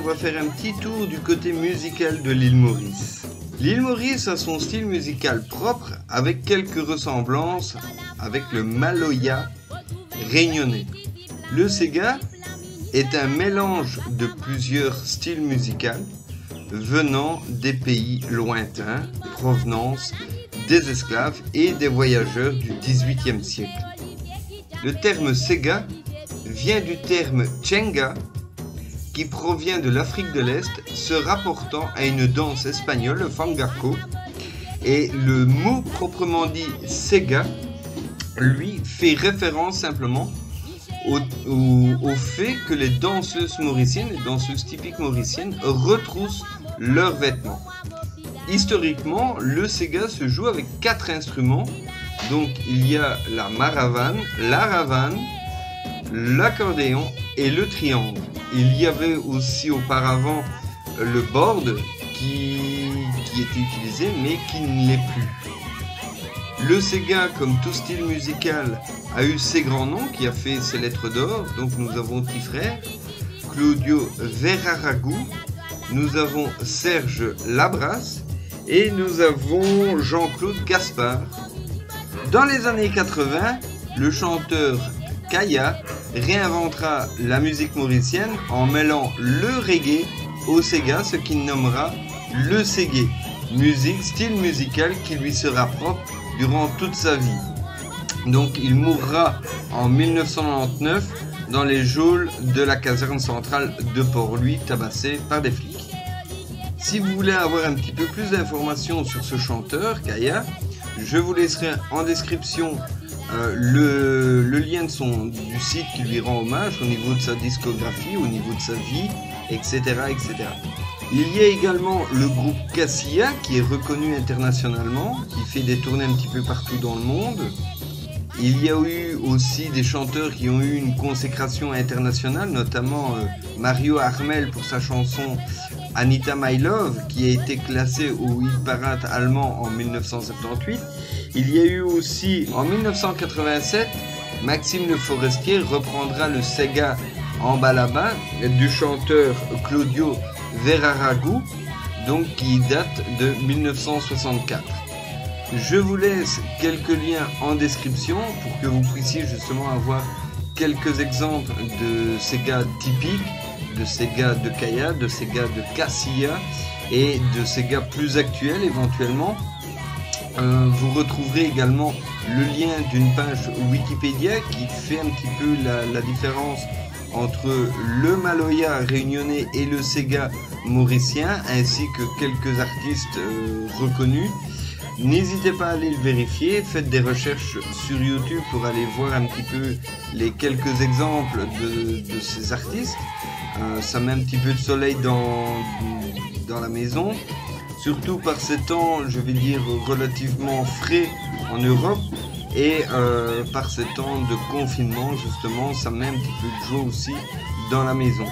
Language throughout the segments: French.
va faire un petit tour du côté musical de l'île Maurice. L'île Maurice a son style musical propre avec quelques ressemblances avec le maloya réunionnais. Le Sega est un mélange de plusieurs styles musicaux venant des pays lointains, provenance des esclaves et des voyageurs du XVIIIe siècle. Le terme Sega vient du terme Chenga qui provient de l'Afrique de l'Est, se rapportant à une danse espagnole, le fangaco, et le mot proprement dit Sega, lui, fait référence simplement au fait que les danseuses mauriciennes, les danseuses typiques mauriciennes, retroussent leurs vêtements. Historiquement, le Sega se joue avec 4 instruments, donc il y a la maravane, la ravane, l'accordéon et le triangle. Il y avait aussi auparavant le board qui était utilisé mais qui ne l'est plus. Le Sega, comme tout style musical, a eu ses grands noms qui a fait ses lettres d'or. Donc nous avons petit frère, Claudio Verarragu, nous avons Serge Labras et nous avons Jean-Claude Gaspard. Dans les années 80, le chanteur Kaya réinventera la musique mauricienne en mêlant le reggae au Sega, ce qu'il nommera le Ségué, style musical qui lui sera propre durant toute sa vie. Donc il mourra en 1999 dans les geôles de la caserne centrale de Port-Louis, tabassé par des flics. Si vous voulez avoir un petit peu plus d'informations sur ce chanteur, Kaya, je vous laisserai en description le lien du site qui lui rend hommage au niveau de sa discographie, au niveau de sa vie, etc., etc. Il y a également le groupe Cassia qui est reconnu internationalement, qui fait des tournées un petit peu partout dans le monde. Il y a eu aussi des chanteurs qui ont eu une consécration internationale, notamment Mario Armel pour sa chanson Anita My Love, qui a été classée au hit parade allemand en 1978. Il y a eu aussi en 1987, Maxime Le Forestier reprendra le Sega en balaba du chanteur Claudio Verarragu, donc qui date de 1964. Je vous laisse quelques liens en description pour que vous puissiez justement avoir quelques exemples de Sega typiques, de Sega de Kaya, de Sega de Cassia et de Sega plus actuels éventuellement. Vous retrouverez également le lien d'une page Wikipédia qui fait un petit peu la différence entre le maloya réunionnais et le Sega mauricien, ainsi que quelques artistes reconnus. N'hésitez pas à aller le vérifier, faites des recherches sur YouTube pour aller voir un petit peu les quelques exemples de ces artistes. Ça met un petit peu de soleil dans la maison. Surtout par ces temps, je vais dire, relativement frais en Europe et par ces temps de confinement, justement, ça met un petit peu de joie aussi dans la maison.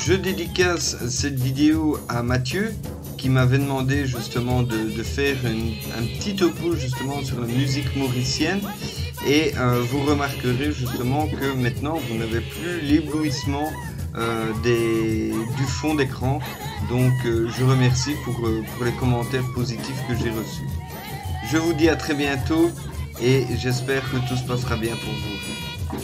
Je dédicace cette vidéo à Mathieu qui m'avait demandé justement de faire un petit topo justement sur la musique mauricienne et vous remarquerez justement que maintenant vous n'avez plus l'éblouissement du fond d'écran. Donc je remercie pour les commentaires positifs que j'ai reçus. Je vous dis à très bientôt et j'espère que tout se passera bien pour vous.